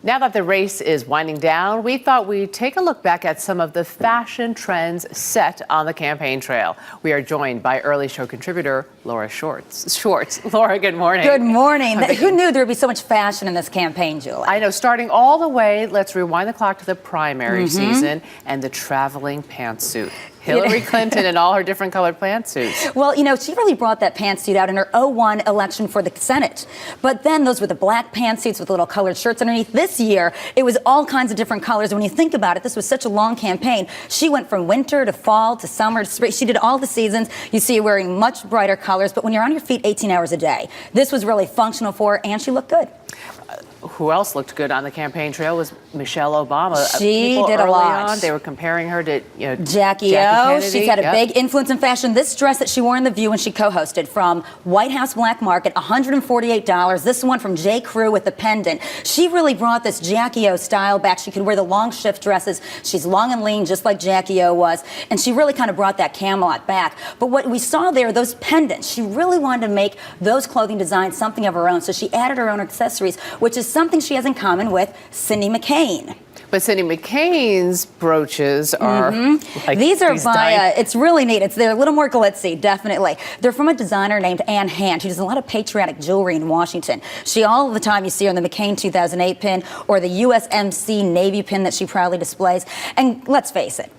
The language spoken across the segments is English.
Now that the race is winding down, we thought we'd take a look back at some of the fashion trends set on the campaign trail. We are joined by early show contributor Laura Schwartz. Laura, good morning. Good morning. Who knew there would be so much fashion in this campaign, Julie? I know. Starting all the way, let's rewind the clock to the primary season and the traveling pantsuit. Hillary Clinton in all her different colored pantsuits. Well, you know, she really brought that pantsuit out in her 2001 election for the Senate. But then those were the black pantsuits with little colored shirts underneath. This year, it was all kinds of different colors. When you think about it, this was such a long campaign. She went from winter to fall to summer to spring. She did all the seasons. You see her wearing much brighter colors. But when you're on your feet 18 hours a day, this was really functional for her, and she looked good. Who else looked good on the campaign trail was Michelle Obama. She People did a early lot. On, they were comparing her to Jackie O. Kennedy. She's had a big influence in fashion. This dress that she wore in The View when she co-hosted from White House Black Market, $148. This one from J. Crew with the pendant. She really brought this Jackie O style back. She could wear the long shift dresses. She's long and lean, just like Jackie O was. And she really kind of brought that Camelot back. But what we saw there, those pendants, she really wanted to make those clothing designs something of her own. So she added her own accessories, which is something she has in common with Cindy McCain. But Cindy McCain's brooches are like these are by, it's really neat. They're a little more glitzy, definitely. They're from a designer named Anne Hand, who does a lot of patriotic jewelry in Washington. She, all the time, you see her on the McCain 2008 pin or the USMC Navy pin that she proudly displays. And let's face it,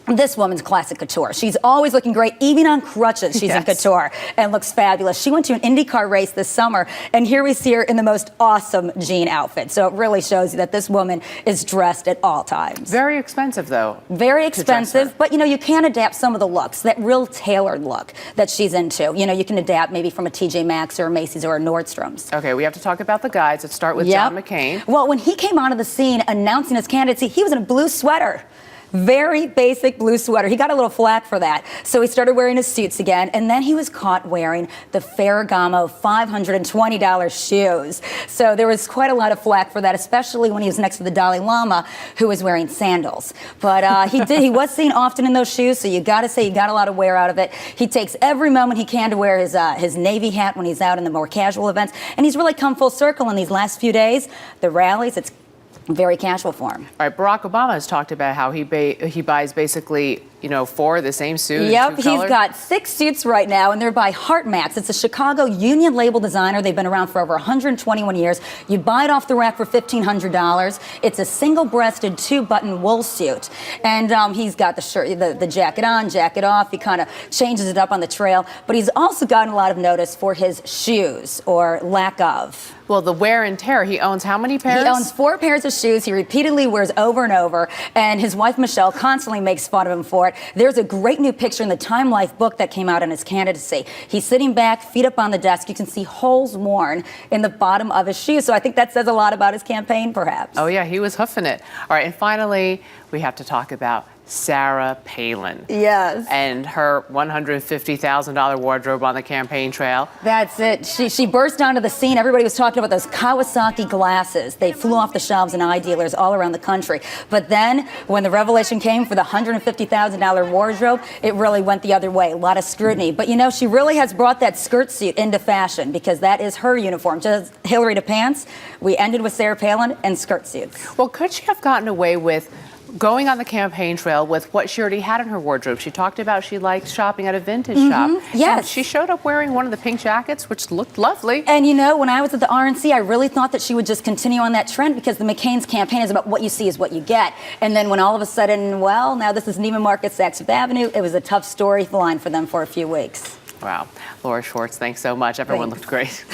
this woman's classic couture. She's always looking great, even on crutches. She's in couture and looks fabulous. She went to an IndyCar race this summer, and here we see her in the most awesome jean outfit. So it really shows you that this woman is dressed at all times. Very expensive, though. Very expensive, but you know, you can adapt some of the looks, that real tailored look that she's into. You know, you can adapt maybe from a TJ Maxx or a Macy's or a Nordstrom's. Okay, we have to talk about the guys. Let's start with John McCain. Well, when he came onto the scene announcing his candidacy, he was in a blue sweater. Very basic blue sweater. He got a little flack for that. So he started wearing his suits again, and then he was caught wearing the Ferragamo $520 shoes. So there was quite a lot of flack for that, especially when he was next to the Dalai Lama, who was wearing sandals. But he was seen often in those shoes, so you gotta say he got a lot of wear out of it. He takes every moment he can to wear his Navy hat when he's out in the more casual events, and he's really come full circle in these last few days. The rallies, it's very casual for him. All right, Barack Obama has talked about how he buys basically, you know, 4 of the same suit. Yep, he's got 6 suits right now, and they're by Hartmax. It's a Chicago union label designer. They've been around for over 121 years. You buy it off the rack for $1,500. It's a single-breasted 2-button wool suit, and he's got the shirt, the jacket on, jacket off. He kind of changes it up on the trail, but he's also gotten a lot of notice for his shoes, or lack of. Well, the wear and tear. He owns how many pairs? He owns 4 pairs of shoes. He repeatedly wears over and over, and his wife Michelle constantly makes fun of him for it. There's a great new picture in the Time Life book that came out on his candidacy. He's sitting back, feet up on the desk. You can see holes worn in the bottom of his shoes. So I think that says a lot about his campaign, perhaps. Oh, yeah, he was hoofing it. All right, and finally, we have to talk about Sarah Palin. Yes. And her $150,000 wardrobe on the campaign trail. That's it. She burst onto the scene. Everybody was talking about those Kawasaki glasses. They flew off the shelves in eye dealers all around the country. But then, when the revelation came for the $150,000 wardrobe, it really went the other way. A lot of scrutiny. But you know, she really has brought that skirt suit into fashion, because that is her uniform. Just Hillary to pants. We ended with Sarah Palin and skirt suits. Well, could she have gotten away with going on the campaign trail with what she already had in her wardrobe? She talked about she liked shopping at a vintage shop. Yes. And she showed up wearing one of the pink jackets, which looked lovely. And you know, when I was at the RNC, I really thought that she would just continue on that trend, because the McCain's campaign is about what you see is what you get. And then when all of a sudden, well, now this is Neiman Marcus, Saks Fifth Avenue, it was a tough storyline for them for a few weeks. Wow. Laura Schwartz, thanks so much. Everyone looked great.